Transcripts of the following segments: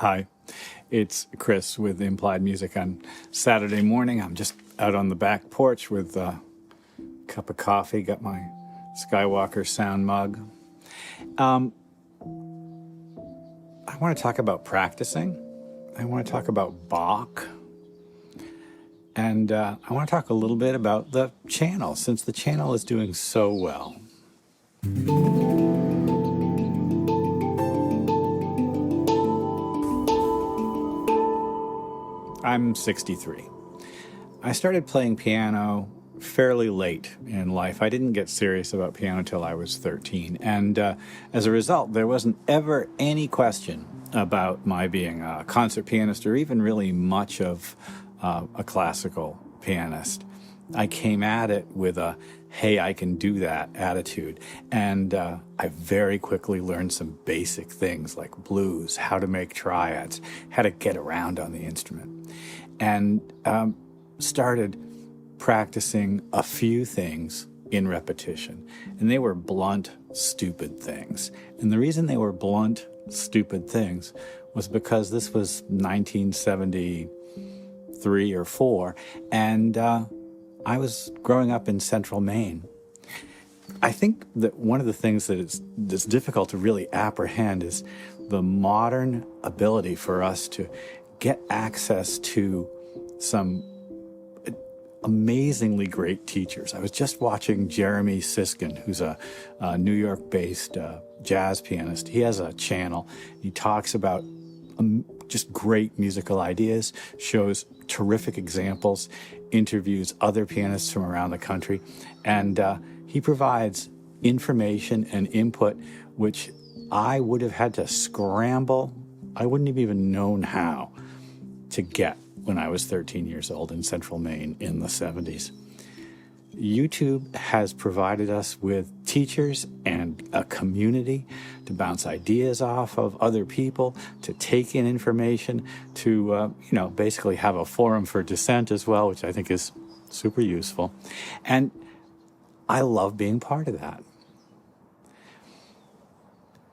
Hi, it's Chris with Implied Music on Saturday morning. I'm just out on the back porch with a cup of coffee, got my Skywalker sound mug. I want to talk about practicing. I want to talk about Bach. And I want to talk a little bit about the channel, since the channel is doing so well. I'm 63. I started playing piano fairly late in life. I didn't get serious about piano until I was 13. And as a result, there wasn't ever any question about my being a concert pianist or even really much of a classical pianist. I came at it with a, hey, I can do that attitude. And I very quickly learned some basic things like blues, how to make triads, how to get around on the instrument. And started practicing a few things in repetition. And they were blunt, stupid things. And the reason they were blunt, stupid things was because this was 1973 or 4, and I was growing up in central Maine. I think that one of the things that's difficult to really apprehend is the modern ability for us to get access to some amazingly great teachers. I was just watching Jeremy Siskin, who's a New York-based jazz pianist. He has a channel. He talks about just great musical ideas, shows terrific examples, interviews other pianists from around the country, and he provides information and input which I would have had to scramble. I wouldn't have even known how to get when I was 13 years old in central Maine in the 70s. YouTube has provided us with teachers and a community to bounce ideas off of other people, to take in information, to, basically have a forum for dissent as well, which I think is super useful. And I love being part of that.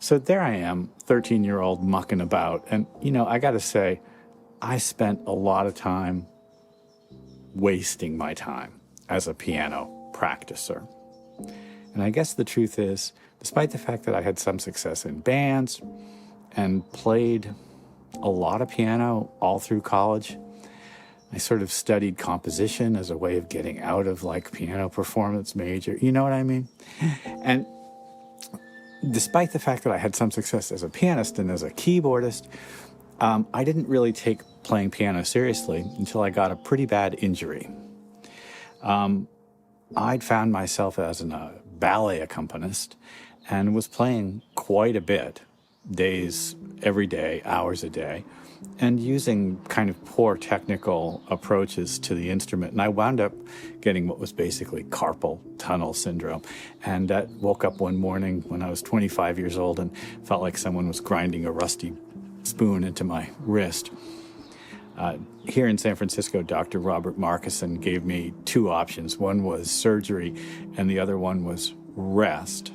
So there I am, 13-year-old mucking about. And, I got to say, I spent a lot of time wasting my time as a piano practicer. And I guess the truth is, despite the fact that I had some success in bands and played a lot of piano all through college, I sort of studied composition as a way of getting out of piano performance major. You know what I mean? And despite the fact that I had some success as a pianist and as a keyboardist, I didn't really take playing piano seriously until I got a pretty bad injury. I'd found myself as a ballet accompanist and was playing quite a bit, days, every day, hours a day, and using kind of poor technical approaches to the instrument. And I wound up getting what was basically carpal tunnel syndrome. And I woke up one morning when I was 25 years old and felt like someone was grinding a rusty spoon into my wrist. Here in San Francisco, Dr. Robert Markison gave me two options. One was surgery, and the other one was rest.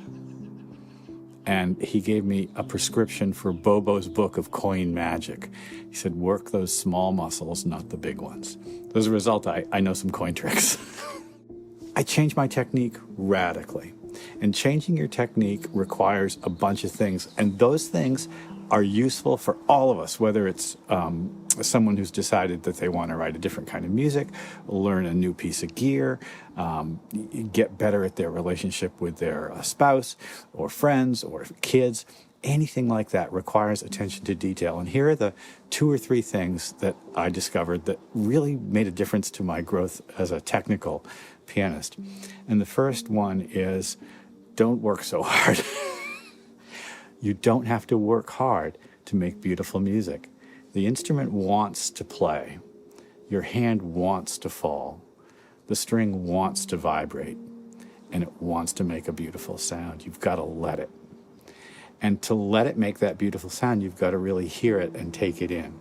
And he gave me a prescription for Bobo's Book of Coin Magic. He said, work those small muscles, not the big ones. As a result, I know some coin tricks. I changed my technique radically. And changing your technique requires a bunch of things. And those things are useful for all of us, whether it's someone who's decided that they want to write a different kind of music, learn a new piece of gear, get better at their relationship with their spouse or friends or kids. Anything like that requires attention to detail. And here are the 2 or 3 things that I discovered that really made a difference to my growth as a technical pianist. And the first one is, don't work so hard. You don't have to work hard to make beautiful music. The instrument wants to play. Your hand wants to fall. The string wants to vibrate. And it wants to make a beautiful sound. You've got to let it. And to let it make that beautiful sound, you've got to really hear it and take it in.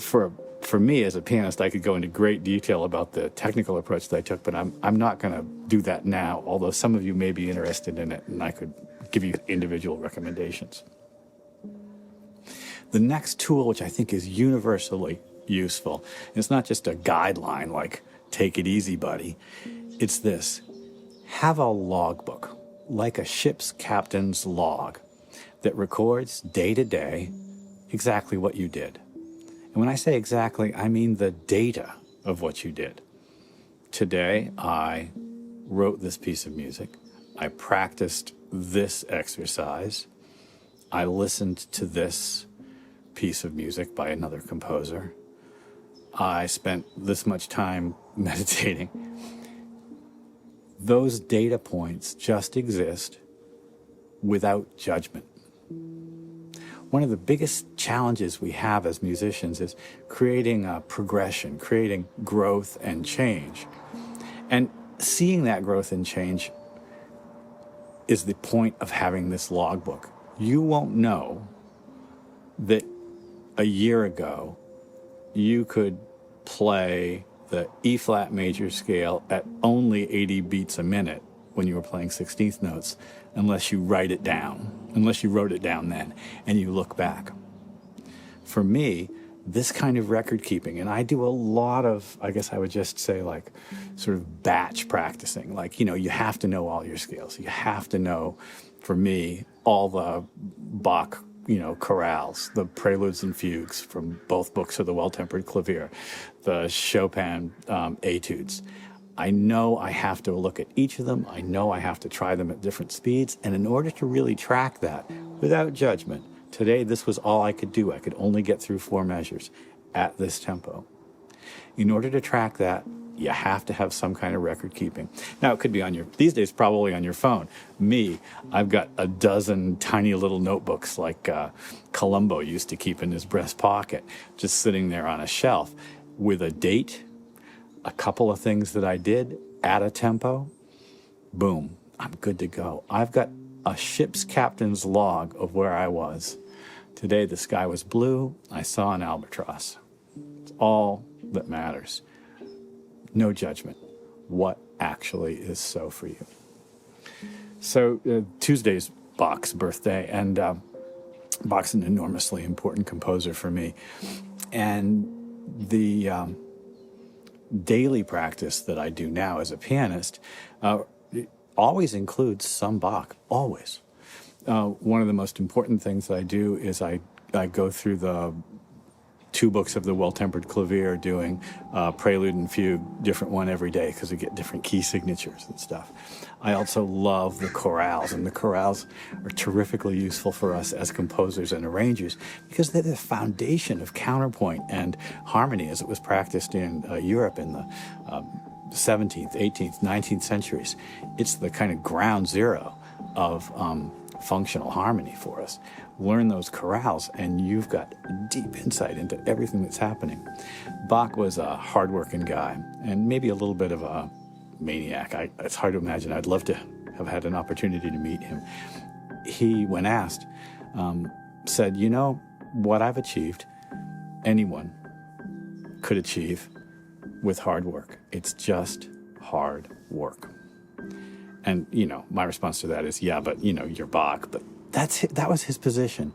For me as a pianist, I could go into great detail about the technical approach that I took, but I'm not going to do that now, although some of you may be interested in it, and I could give you individual recommendations. The next tool, which I think is universally useful, and it's not just a guideline like take it easy, buddy. It's this: have a logbook, like a ship's captain's log, that records day to day exactly what you did. And when I say exactly, I mean the data of what you did. Today, I wrote this piece of music. I practiced this exercise. I listened to this piece of music by another composer. I spent this much time meditating. Those data points just exist without judgment. One of the biggest challenges we have as musicians is creating a progression, creating growth and change. And seeing that growth and change is the point of having this logbook. You won't know that a year ago you could play the E-flat major scale at only 80 beats a minute when you were playing 16th notes unless you wrote it down then and you look back. For me, this kind of record keeping, and I do a lot of, I guess I would just say, like sort of batch practicing. Like, you have to know all your scales. You have to know, for me, all the Bach, chorales, the preludes and fugues from both books of the Well-Tempered Clavier, the Chopin etudes. I know I have to look at each of them. I know I have to try them at different speeds. And in order to really track that without judgment, today this was all I could do. I could only get through 4 measures at this tempo. In order to track that, you have to have some kind of record keeping. Now, it could be these days, probably on your phone. Me, I've got a dozen tiny little notebooks like Columbo used to keep in his breast pocket, just sitting there on a shelf with a date, a couple of things that I did at a tempo. Boom, I'm good to go. I've got a ship's captain's log of where I was. Today, the sky was blue. I saw an albatross. It's all that matters. No judgment. What actually is so for you? So Tuesday's Bach's birthday, and Bach's an enormously important composer for me. And the daily practice that I do now as a pianist always includes some Bach, always. One of the most important things that I do is I go through the 2 books of the Well-Tempered Clavier, doing prelude and fugue, different one every day, because we get different key signatures and stuff. I also love the chorales, and the chorales are terrifically useful for us as composers and arrangers because they're the foundation of counterpoint and harmony as it was practiced in Europe in the 17th, 18th, 19th centuries. It's the kind of ground zero of functional harmony for us. Learn those chorales, and you've got deep insight into everything that's happening. Bach was a hardworking guy, and maybe a little bit of a maniac. It's hard to imagine. I'd love to have had an opportunity to meet him. He, when asked, said, what I've achieved, anyone could achieve with hard work. It's just hard work. And, my response to that is, yeah, but, you're Bach. But that was his position.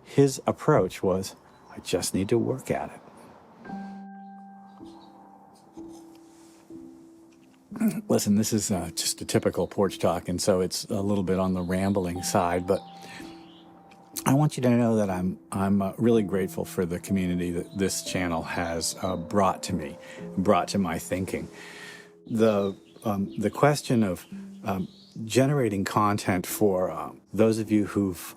His approach was, I just need to work at it. Listen, this is just a typical Porch talk, and so it's a little bit on the rambling side, but I want you to know that I'm really grateful for the community that this channel has brought to me, brought to my thinking. The question of generating content for those of you who've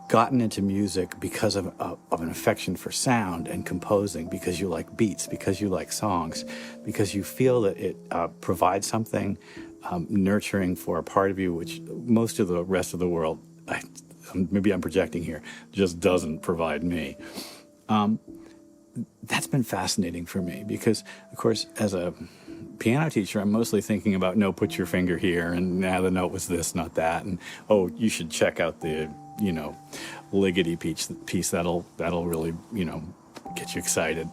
gotten into music because of an affection for sound and composing, because you like beats, because you like songs, because you feel that it provides something nurturing for a part of you which most of the rest of the world, maybe I'm projecting here, just doesn't provide me. That's been fascinating for me because, of course, as a piano teacher, I'm mostly thinking about, no, put your finger here, and now the note was this, not that, and you should check out the Ligeti piece that'll really get you excited.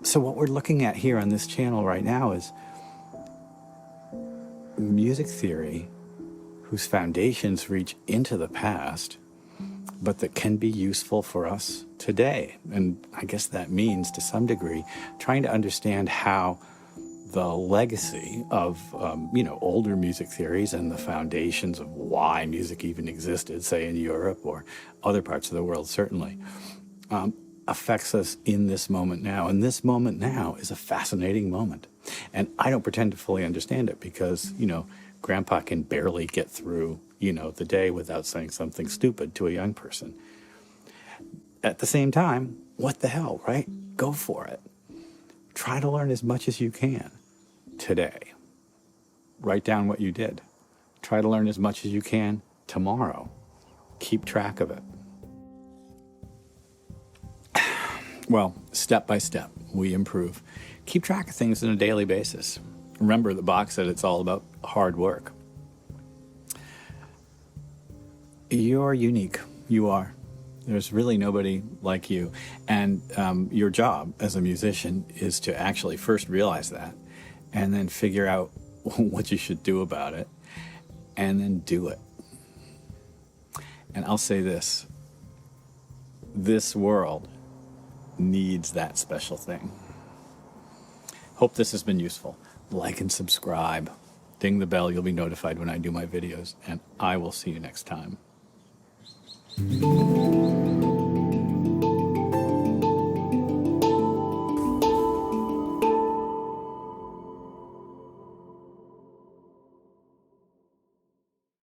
So what we're looking at here on this channel right now is music theory whose foundations reach into the past but that can be useful for us today. And I guess that means, to some degree, trying to understand how the legacy of, older music theories and the foundations of why music even existed, say in Europe or other parts of the world, certainly, affects us in this moment now. And this moment now is a fascinating moment. And I don't pretend to fully understand it because, Grandpa can barely get through, the day without saying something stupid to a young person. At the same time, what the hell, right? Go for it. Try to learn as much as you can today. Write down what you did. Try to learn as much as you can tomorrow. Keep track of it. Well, step by step, we improve. Keep track of things on a daily basis. Remember that Bach said it's all about hard work. You're unique. You are. There's really nobody like you. And your job as a musician is to actually first realize that and then figure out what you should do about it and then do it. And I'll say this. This world needs that special thing. Hope this has been useful. Like and subscribe. Ding the bell. You'll be notified when I do my videos. And I will see you next time.